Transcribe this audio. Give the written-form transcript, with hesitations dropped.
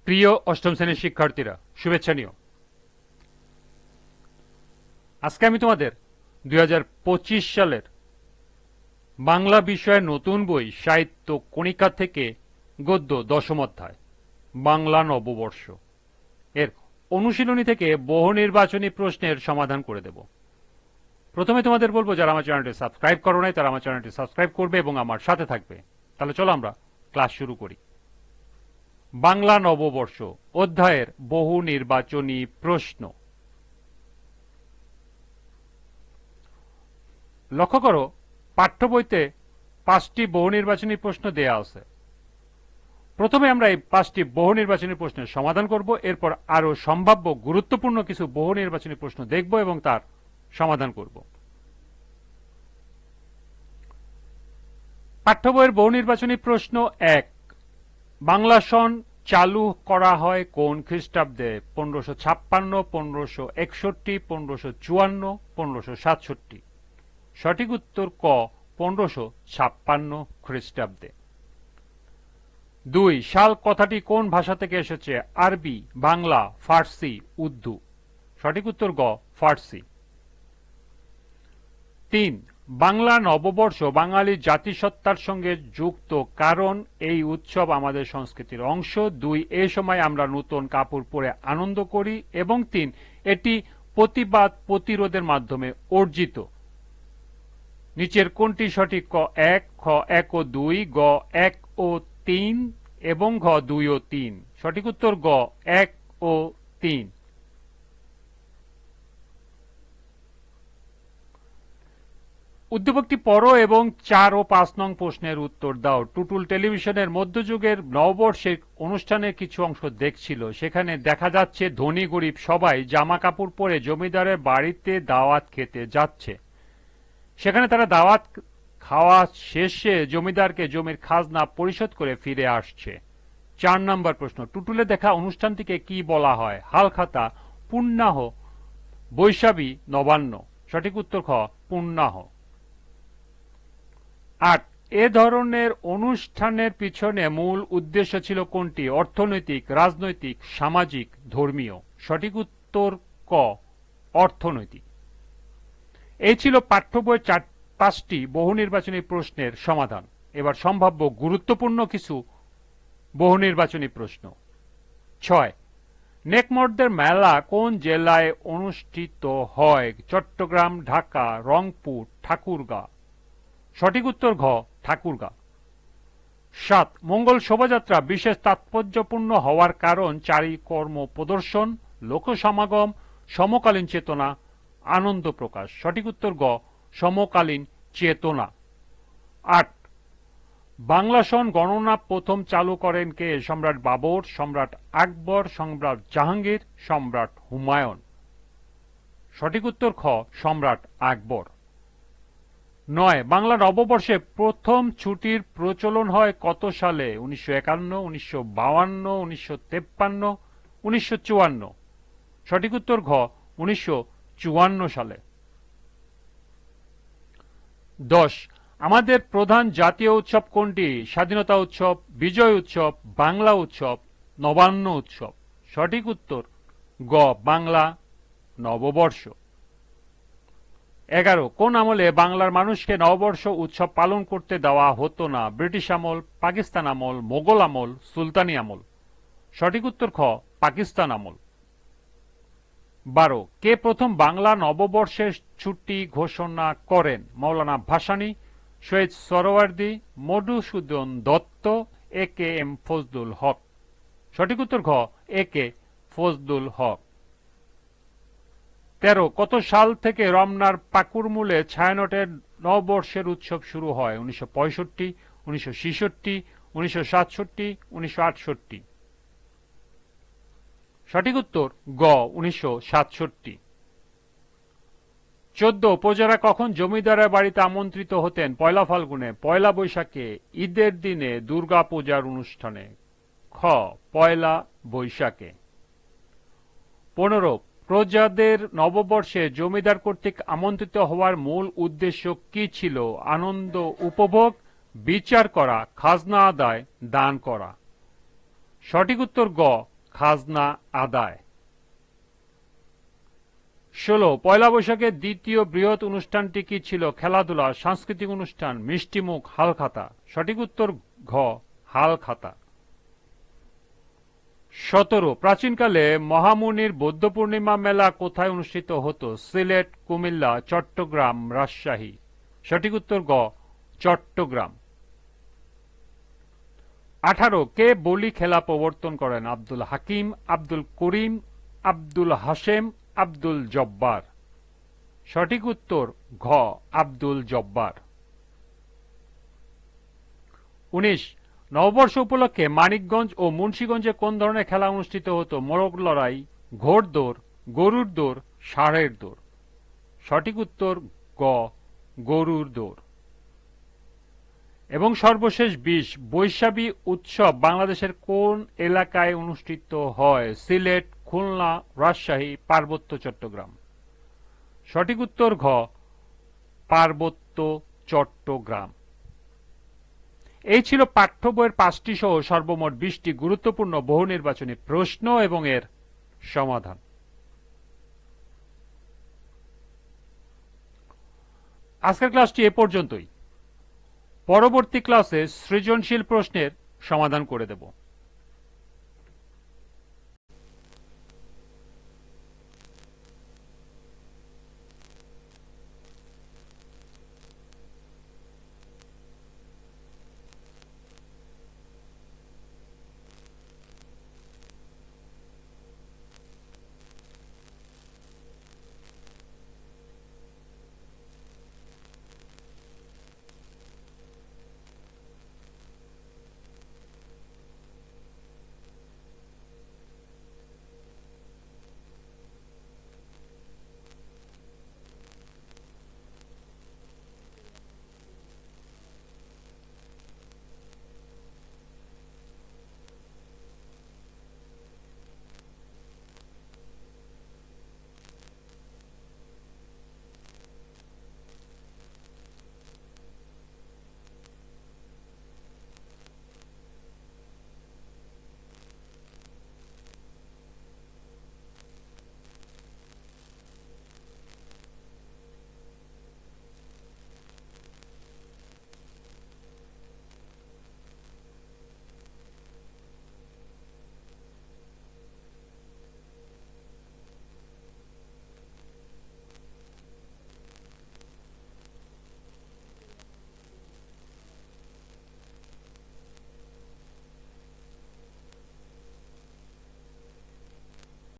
প্রিয় অষ্টম শ্রেণীর শিক্ষার্থীরা, শুভেচ্ছা নিও। আজকে আমি তোমাদের 2025 সালের বাংলা বিষয়ের নতুন বই সাহিত্য কণিকা থেকে গদ্য দশম অধ্যায় বাংলা নববর্ষ এর অনুশীলনী থেকে বহু নির্বাচনী প্রশ্নের সমাধান করে দেব। প্রথমে তোমাদের বলবো, যারা আমার চ্যানেলটি সাবস্ক্রাইব করো নাই তারা আমার চ্যানেলটি সাবস্ক্রাইব করবে এবং আমার সাথে থাকবে। তাহলে চলো আমরা ক্লাস শুরু করি। বাংলা নববর্ষ অধ্যায়ের বহু নির্বাচনী প্রশ্ন। লক্ষ্য করো, পাঠ্য বইতে 5টি বহু নির্বাচনী প্রশ্ন দেয়া আছে। প্রথমে আমরা এই 5টি বহু নির্বাচনী প্রশ্নের সমাধান করব, এরপর আরো সম্ভাব্য গুরুত্বপূর্ণ কিছু বহু নির্বাচনী প্রশ্ন দেখব এবং তার সমাধান করব। পাঠ্য বইয়ের বহু নির্বাচনী প্রশ্ন 1, বাংলা সন চালু করা হয় কোন খ্রিস্টাব্দে? 1556, 1561, 1554, 1567। সঠিক উত্তর ক, 1556 খ্রিস্টাব্দে। 2, সাল কথাটি কোন ভাষা থেকে এসেছে? আরবি, বাংলা, ফার্সি, উর্দু। সঠিক উত্তর গ, ফার্সি। 3, বাংলা নববর্ষ বাঙালি জাতিসত্তার সঙ্গে যুক্ত কারণ এই উৎসব আমাদের সংস্কৃতির অংশ। 2, এই সময় আমরা নতুন কাপড় পরে আনন্দ করি। এবং 3, এটি প্রতিবাদ প্রতিরোধের মাধ্যমে অর্জিত। নিচের কোনটি সঠিক? ক 1, খ 1 ও 2, গ 1 ও 3 এবং ঘ 2 ও 3। সঠিক উত্তর গ 1 ও 3। উদ্দীপকটি পড়ো এবং 4 ও 5 নং প্রশ্নের উত্তর দাও। টুটুল টেলিভিশনের মধ্যযুগের নববর্ষের অনুষ্ঠানের কিছু অংশ দেখছিল। সেখানে দেখা যাচ্ছে ধনী গরিব সবাই জামা কাপড় পরে জমিদারের বাড়িতে দাওয়াত খেতে যাচ্ছে। সেখানে তারা দাওয়াত খাওয়া শেষে জমিদারকে জমির খাজনা পরিশোধ করে ফিরে আসছে। 4 নম্বর প্রশ্ন, টুটুলে দেখা অনুষ্ঠানটিকে কি বলা হয়? হালখাতা, পুণ্যাহ, বৈশাখী, নবান্ন। সঠিক উত্তর খ, পুণ্যাহ। 8, এ ধরনের অনুষ্ঠানের পিছনে মূল উদ্দেশ্য ছিল কোনটি? অর্থনৈতিক, রাজনৈতিক, সামাজিক, ধর্মীয়। সঠিক উত্তর ক, অর্থনৈতিক। এই ছিল পাঠ্য বইয়ের 5টি বহু নির্বাচনী প্রশ্নের সমাধান। এবার সম্ভাব্য গুরুত্বপূর্ণ কিছু বহু নির্বাচনী প্রশ্ন। 6, নেকমরদের মেলা কোন জেলায় অনুষ্ঠিত হয়? চট্টগ্রাম, ঢাকা, রংপুর, ঠাকুরগাঁ। সঠিক উত্তর ঘ, ঠাকুরগাঁ। 7, মঙ্গল শোভাযাত্রা বিশেষ তাৎপর্যপূর্ণ হওয়ার কারণ চারি কর্ম প্রদর্শন, লোক সমাগম, সমকালীন চেতনা, আনন্দ প্রকাশ। সঠিক উত্তর গ, সমকালীন চেতনা। 8, বাংলা সন গণনা প্রথম চালু করেন কে? সম্রাট বাবর, সম্রাট আকবর, সম্রাট জাহাঙ্গীর, সম্রাট হুমায়ুন। সঠিক উত্তর খ, সম্রাট আকবর। 9, বাংলা নববর্ষে প্রথম ছুটির প্রচলন হয় কত সালে? 1951, 1952, 1953, 1954। সঠিক উত্তর ঘ, 1954 সালে। 10, আমাদের প্রধান জাতীয় উৎসব কোনটি? স্বাধীনতা উৎসব, বিজয় উৎসব, বাংলা উৎসব, নবান্ন উৎসব। সঠিক উত্তর গ, বাংলা নববর্ষ। 11, কোন আমলে বাংলার মানুষকে নববর্ষ উৎসব পালন করতে দেওয়া হতো না? ব্রিটিশ আমল, পাকিস্তান আমল, মোগল আমল, সুলতানি আমল। সঠিক উত্তর খ, পাকিস্তান আমল। 12, কে প্রথম বাংলা নববর্ষের ছুটি ঘোষণা করেন? মৌলানা ভাসানী, শহীদ সোহরাওয়ার্দী, মধুসূদন দত্ত, এ কে এম ফজলুল হক। সঠিক উত্তর ঘ, এ কে ফজলুল হক। 13, কত সাল থেকে রমনার পাকুড়মূলে ছায়ানটের নববর্ষের উৎসব শুরু হয়? 1965, 1966, 1967, 1968। সঠিক উত্তর গ, 1967। 14, প্রজারা কখন জমিদারের বাড়িতে আমন্ত্রিত হতেন? পয়লা ফাল্গুনে, পয়লা বৈশাখে, ঈদের দিনে, দুর্গা পূজার অনুষ্ঠানে। খ, পয়লা বৈশাখে। 15, প্রজাদের নববর্ষে জমিদার কর্তৃক আমন্ত্রিত হওয়ার মূল উদ্দেশ্য কি ছিল? আনন্দ উপভোগ, বিচার করা, খাজনা আদায়, দান করা। সঠিক উত্তর গ, খাজনা আদায়। ১৬ পয়লা বৈশাখের দ্বিতীয় বৃহৎ অনুষ্ঠানটি কি ছিল? খেলাধুলা, সাংস্কৃতিক অনুষ্ঠান, মিষ্টিমুখ, হালখাতা। সঠিক উত্তর ঘ হালখাতা। ১৭ প্রাচীনকালে মহামুনির বৌদ্ধ পূর্ণিমা মেলা কোথায় অনুষ্ঠিত হতো? সিলেট, কুমিল্লা, চট্টগ্রাম, রাজশাহী। সঠিক উত্তর গ চট্টগ্রাম। ১৮ কে বলি খেলা প্রবর্তন করেন? আব্দুল হাকিম, আব্দুল করিম, আব্দুল হাশেম, আব্দুল জব্বার। সঠিক উত্তর ঘ আব্দুল জব্বার। ১৯ নববর্ষ উপলক্ষে মানিকগঞ্জ ও মুন্সিগঞ্জে কোন ধরনের খেলা অনুষ্ঠিত হতো? মোরগ লড়াই, ঘোড়দৌড়, গরুর দৌড়, ষাঁড়ের দৌড়। সঠিক উত্তর গ গরুর দৌড়। এবং সর্বশেষ ২০ বৈশাখী উৎসব বাংলাদেশের কোন এলাকায় অনুষ্ঠিত হয়? সিলেট, খুলনা, রাজশাহী, পার্বত্য চট্টগ্রাম। সঠিক উত্তর ঘ পার্বত্য চট্টগ্রাম। এই ছিল পাঠ্য বইয়ের ৫টি সহ সর্বমোট ২০টি গুরুত্বপূর্ণ বহু নির্বাচনী প্রশ্ন এবং এর সমাধান। আজকের ক্লাসটি এ পর্যন্তই। পরবর্তী ক্লাসে সৃজনশীল প্রশ্নের সমাধান করে দেব।